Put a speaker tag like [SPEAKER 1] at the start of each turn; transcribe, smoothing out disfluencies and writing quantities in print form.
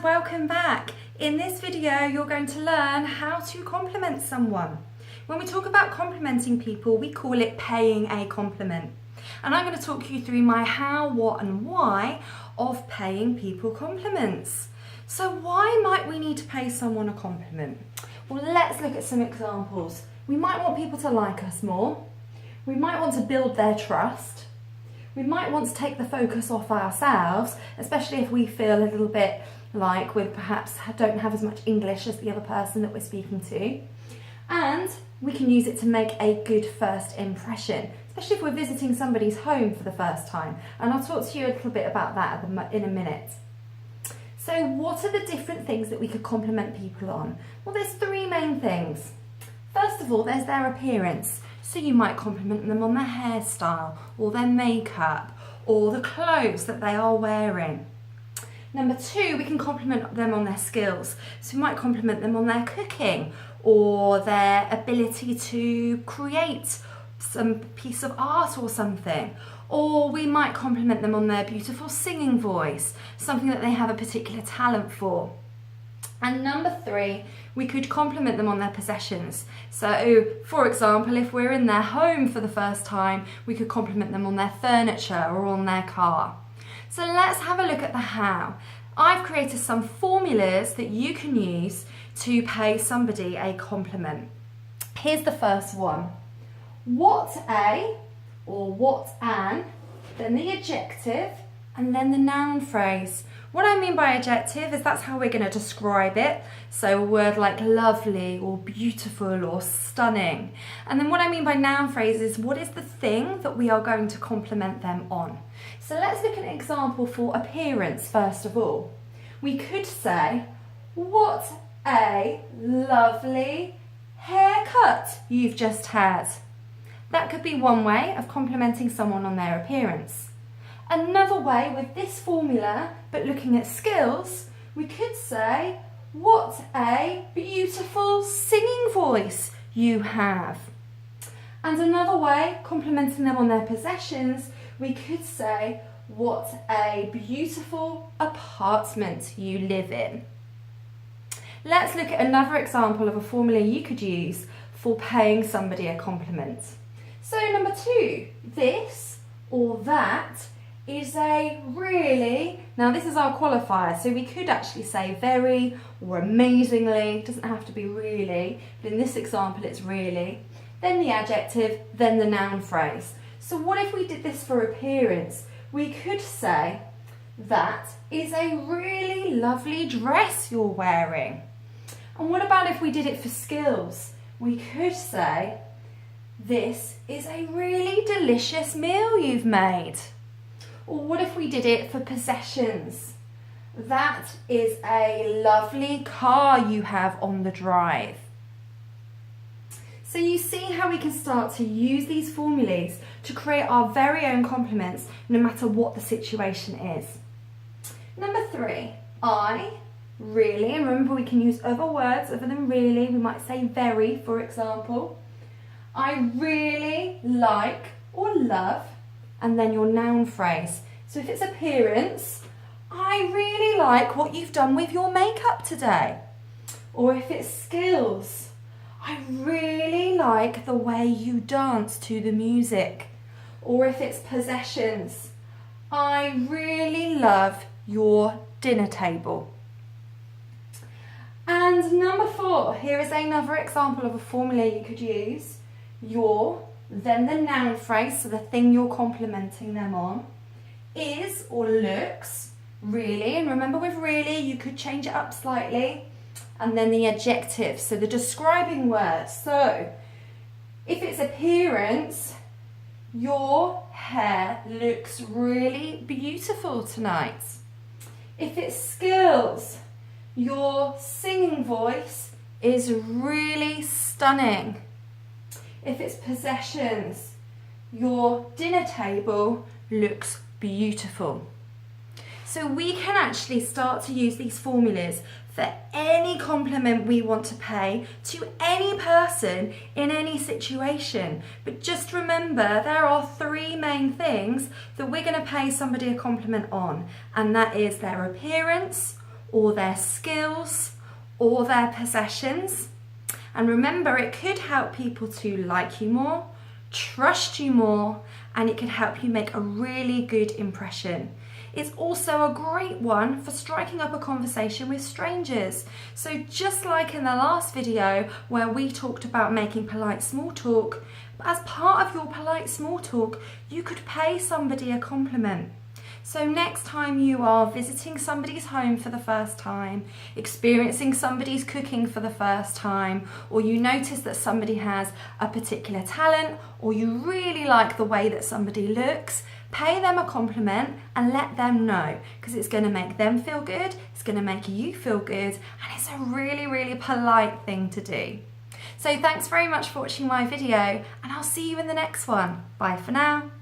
[SPEAKER 1] welcome back. In this video you're going to learn how to compliment someone. When we talk about complimenting people, we call it paying a compliment. And I'm going to talk you through my how, what and why of paying people compliments. So why might we need to pay someone a compliment? Well, let's look at some examples. We might want people to like us more. We might want to build their trust. We might want to take the focus off ourselves, especially if we feel a little bit like we perhaps don't have as much English as the other person that we're speaking to. And we can use it to make a good first impression, especially if we're visiting somebody's home for the first time. And I'll talk to you a little bit about that in a minute. So what are the different things that we could compliment people on? Well, there's three main things. First of all, there's their appearance. So you might compliment them on their hairstyle or their makeup or the clothes that they are wearing. Number two, we can compliment them on their skills. So we might compliment them on their cooking or their ability to create some piece of art or something. Or we might compliment them on their beautiful singing voice, something that they have a particular talent for. And number three, we could compliment them on their possessions. So, for example, if we're in their home for the first time, we could compliment them on their furniture or on their car. So let's have a look at the how. I've created some formulas that you can use to pay somebody a compliment. Here's the first one. What a, or what an, then the adjective, and then the noun phrase. What I mean by adjective is that's how we're going to describe it. So a word like lovely or beautiful or stunning. And then what I mean by noun phrase is what is the thing that we are going to compliment them on. So let's look at an example for appearance first of all. We could say, what a lovely haircut you've just had. That could be one way of complimenting someone on their appearance. Another way with this formula, but looking at skills, we could say, what a beautiful singing voice you have. And another way, complimenting them on their possessions, we could say, what a beautiful apartment you live in. Let's look at another example of a formula you could use for paying somebody a compliment. So number two, this or that is a really, now this is our qualifier, so we could actually say very or amazingly, it doesn't have to be really, but in this example it's really, then the adjective, then the noun phrase. So what if we did this for appearance? We could say, that is a really lovely dress you're wearing. And what about if we did it for skills? We could say, this is a really delicious meal you've made. Or what if we did it for possessions? That is a lovely car you have on the drive. So you see how we can start to use these formulas to create our very own compliments no matter what the situation is. Number three, I, really, and remember we can use other words other than really. We might say very, for example. I really like or love, and then your noun phrase. So if it's appearance, I really like what you've done with your makeup today. Or if it's skills, I really like the way you dance to the music. Or if it's possessions, I really love your dinner table. And number four, here is another example of a formula you could use. Your, then the noun phrase, so the thing you're complimenting them on, is or looks, really, and remember with really you could change it up slightly, and then the adjective, so the describing word. So if it's appearance, your hair looks really beautiful tonight. If it's skills, your singing voice is really stunning. If it's possessions, your dinner table looks beautiful. So we can actually start to use these formulas for any compliment we want to pay to any person in any situation. But just remember, there are three main things that we're going to pay somebody a compliment on, and that is their appearance, or their skills or their possessions. And remember, it could help people to like you more, trust you more, and it could help you make a really good impression. It's also a great one for striking up a conversation with strangers. So just like in the last video where we talked about making polite small talk, as part of your polite small talk, you could pay somebody a compliment. So next time you are visiting somebody's home for the first time, experiencing somebody's cooking for the first time, or you notice that somebody has a particular talent, or you really like the way that somebody looks, pay them a compliment and let them know, because it's going to make them feel good, it's going to make you feel good, and it's a really, really polite thing to do. So thanks very much for watching my video, and I'll see you in the next one. Bye for now.